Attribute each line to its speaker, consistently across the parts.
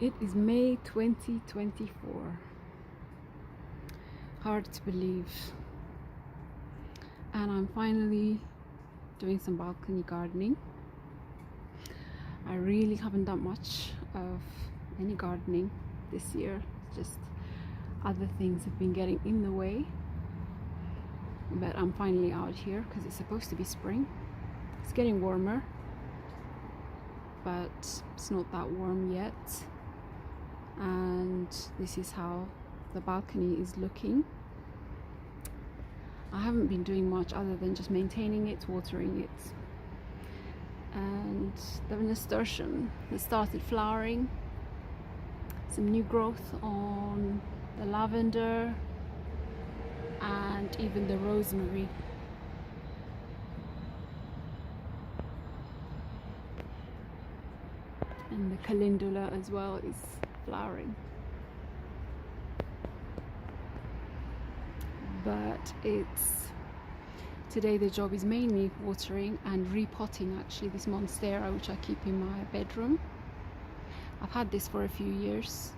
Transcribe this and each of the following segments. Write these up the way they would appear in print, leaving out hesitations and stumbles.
Speaker 1: It is May 2024. Hard to believe. And I'm finally doing some balcony gardening. I really haven't done much of any gardening this year. Just other things have been getting in the way. But I'm finally out here because it's supposed to be spring. It's getting warmer, but it's not that warm yet. And this is how the balcony is looking. I haven't been doing much other than just maintaining it, watering it. And the nasturtium has started flowering. Some new growth on the lavender and even the rosemary. And the calendula as well is flowering. But today the job is mainly watering and repotting actually this monstera, which I keep in my bedroom. I've had this for a few years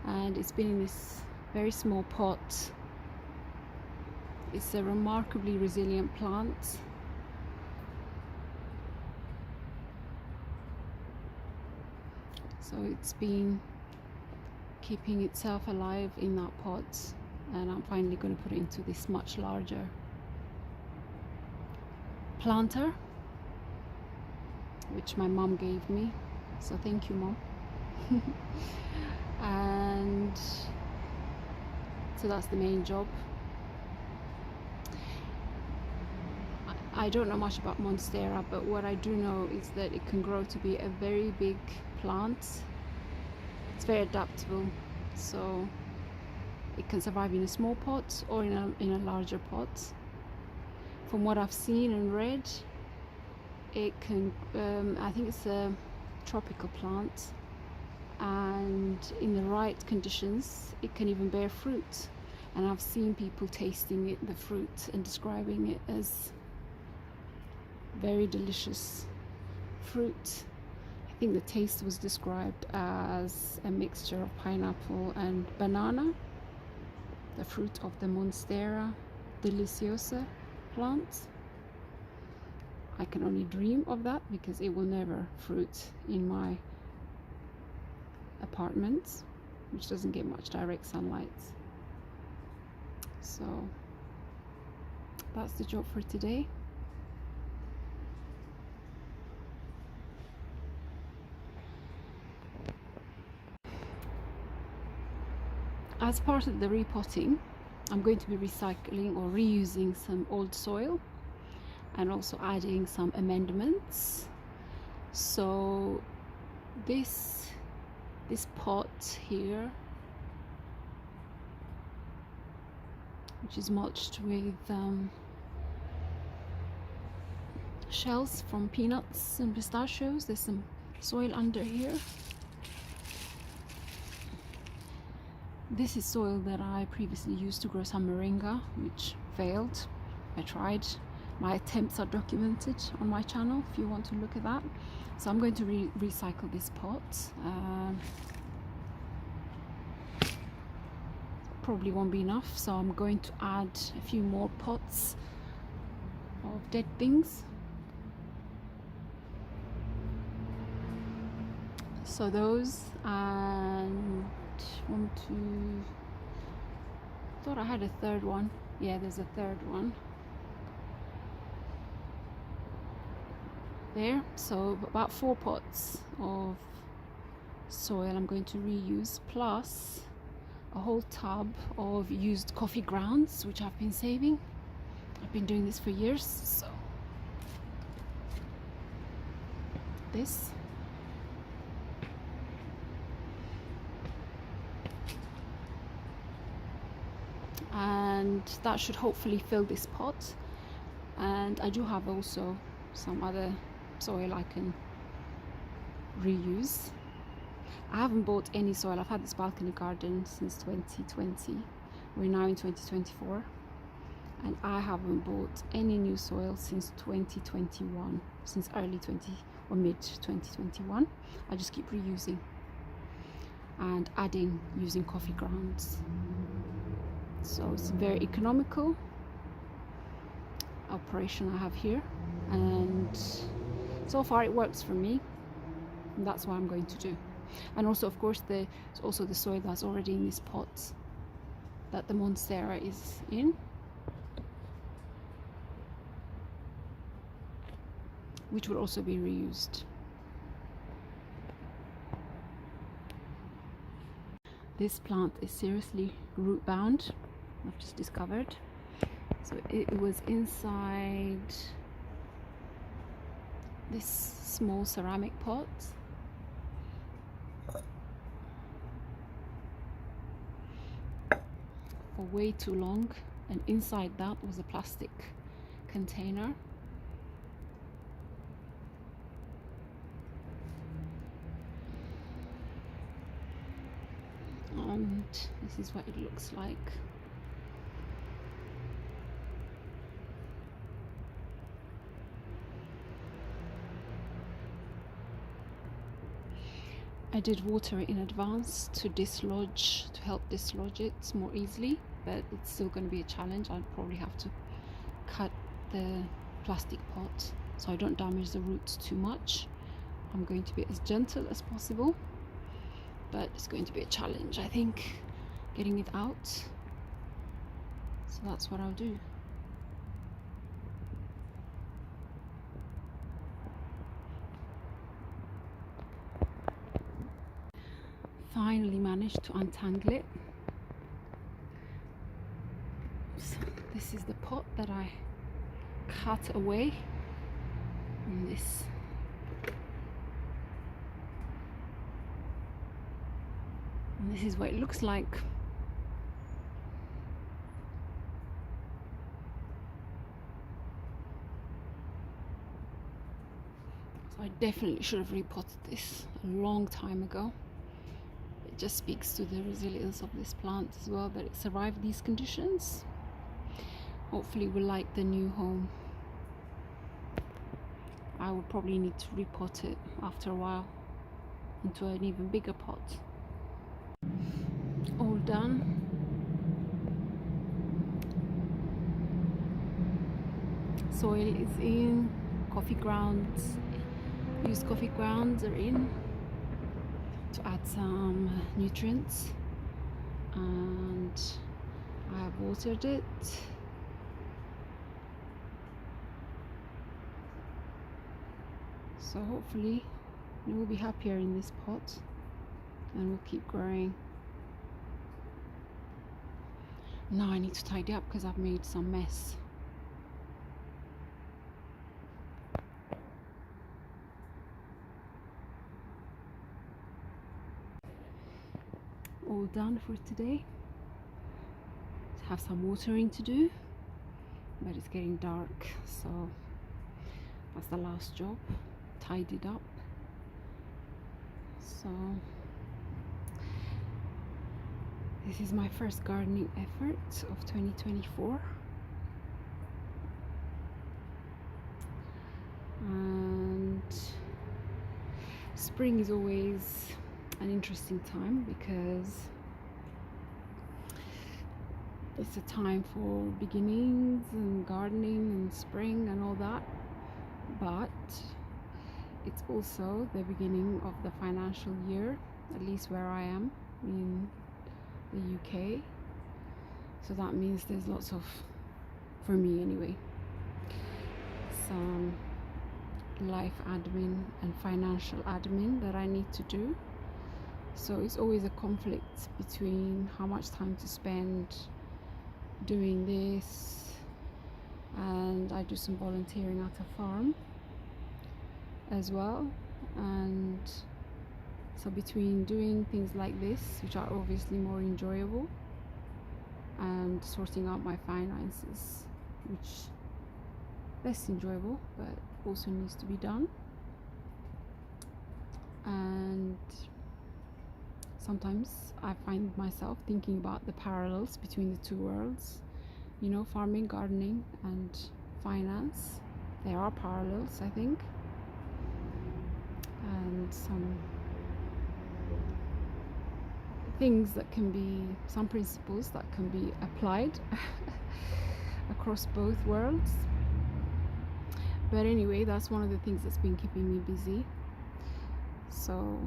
Speaker 1: and it's been in this very small pot. It's a remarkably resilient plant. So it's been keeping itself alive in that pot, and I'm finally going to put it into this much larger planter, which my mom gave me. So thank you, Mom. And so that's the main job. I don't know much about Monstera, but what I do know is that it can grow to be a very big plant. It's very adaptable, so it can survive in a small pot or in a larger pot. From what I've seen and read, it can, I think it's a tropical plant, and in the right conditions it can even bear fruit. And I've seen people tasting it, the fruit, and describing it as very delicious fruit. I think the taste was described as a mixture of pineapple and banana, the fruit of the Monstera deliciosa plant. I can only dream of that because it will never fruit in my apartment, which doesn't get much direct sunlight. So that's the job for today. As part of the repotting, I'm going to be recycling or reusing some old soil and also adding some amendments. So this pot here, which is mulched with shells from peanuts and pistachios. There's some soil under here. This is soil that I previously used to grow some moringa, which failed. I tried. My attempts are documented on my channel if you want to look at that. So I'm going to recycle this pot. Probably won't be enough, so I'm going to add a few more pots of dead things. So those, and thought I had a third one. Yeah, there's a third one there. So about 4 pots of soil I'm going to reuse, plus a whole tub of used coffee grounds, which I've been saving. I've been doing this for years. So this. And that should hopefully fill this pot. And I do have also some other soil I can reuse. I haven't bought any soil. I've had this balcony garden since 2020. We're now in 2024, and I haven't bought any new soil since 2021, since early 20 or mid 2021. I just keep reusing. and adding using coffee grounds. So it's very economical operation I have here, and so far it works for me, and that's what I'm going to do. And also, of course, there's also the soil that's already in this pot that the Monstera is in, which will also be reused. This plant is seriously root bound, I've just discovered. So it was inside this small ceramic pot. For way too long, and inside that was a plastic container. And this is what it looks like. I did water it in advance to help dislodge it more easily, but it's still going to be a challenge. I'll probably have to cut the plastic pot so I don't damage the roots too much. I'm going to be as gentle as possible, but it's going to be a challenge, I think, getting it out. So that's what I'll do. Finally managed to untangle it. So this is the pot that I cut away, and this is what it looks like. So I definitely should have repotted this a long time ago. It just speaks to the resilience of this plant as well, that it survived these conditions. Hopefully we'll like the new home. I will probably need to repot it after a while into an even bigger pot. All done. Soil is in, coffee grounds, used coffee grounds are in to add some nutrients, and I have watered it. So hopefully it will be happier in this pot and will keep growing. Now I need to tidy up because I've made some mess. All done for today. Have some watering to do, but it's getting dark, so that's the last job. Tidied up. So this is my first gardening effort of 2024, and spring is always an interesting time because it's a time for beginnings and gardening and spring and all that, but it's also the beginning of the financial year, at least where I am in the UK. So that means there's lots of, for me anyway, some life admin and financial admin that I need to do. So it's always a conflict between how much time to spend doing this, and I do some volunteering at a farm as well, and so between doing things like this, which are obviously more enjoyable, and sorting out my finances, which less enjoyable but also needs to be done. And sometimes I find myself thinking about the parallels between the two worlds, you know, farming, gardening and finance. There are parallels, I think, and some things that can be, some principles that can be applied across both worlds. But anyway, that's one of the things that's been keeping me busy. So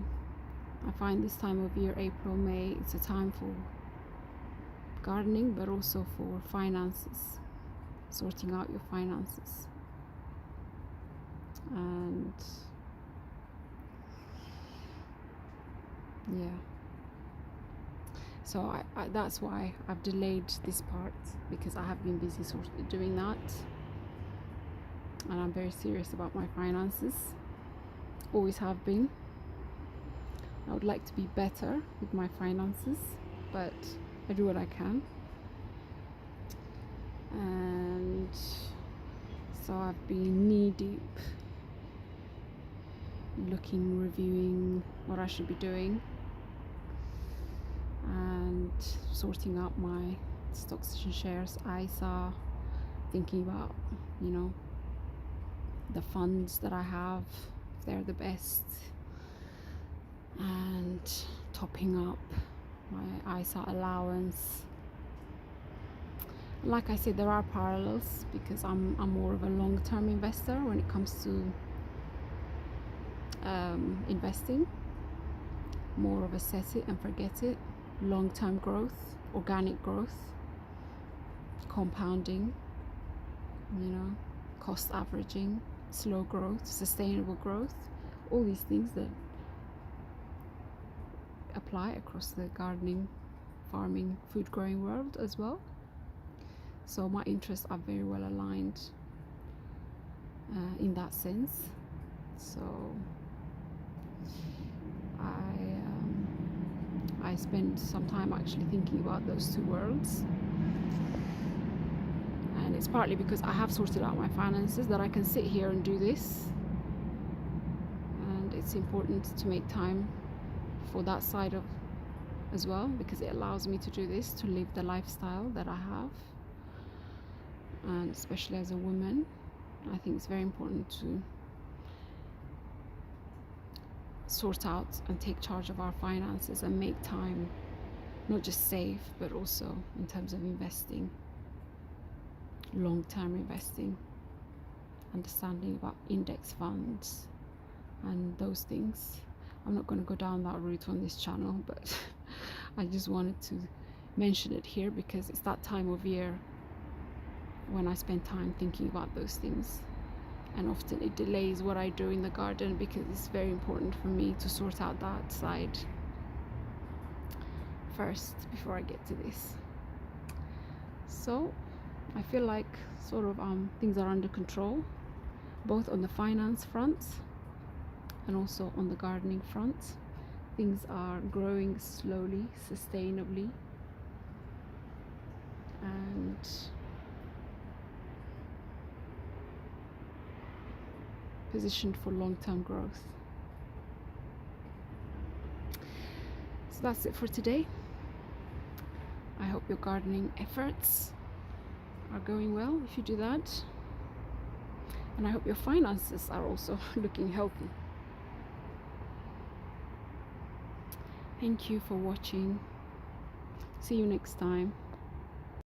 Speaker 1: I find this time of year, April, May, it's a time for gardening, but also for finances, sorting out your finances. And yeah, so that's why I've delayed this part, because I have been busy sort of doing that, and I'm very serious about my finances, always have been. I would like to be better with my finances, but I do what I can. And so I've been knee deep looking, reviewing what I should be doing, and sorting out my stocks and shares, ISA, thinking about, you know, the funds that I have, if they're the best, and topping up my ISA allowance. Like I said, there are parallels, because I'm more of a long-term investor when it comes to investing. More of a set it and forget it, long-term growth, organic growth, compounding, you know, cost averaging, slow growth, sustainable growth, all these things that apply across the gardening, farming, food growing world as well. So my interests are very well aligned in that sense. So I spend some time actually thinking about those two worlds, and it's partly because I have sorted out my finances that I can sit here and do this, and it's important to make time for that side of as well, because it allows me to do this, to live the lifestyle that I have. And especially as a woman, I think it's very important to sort out and take charge of our finances and make time, not just save, but also in terms of investing, long-term investing, understanding about index funds and those things. I'm not going to go down that route on this channel, but I just wanted to mention it here, because it's that time of year when I spend time thinking about those things. And often it delays what I do in the garden, because it's very important for me to sort out that side first before I get to this. So I feel like sort of things are under control, both on the finance front and also on the gardening front. Things are growing slowly, sustainably, and positioned for long-term growth. So that's it for today. I hope your gardening efforts are going well if you do that, and I hope your finances are also looking healthy. Thank you for watching. See you next time.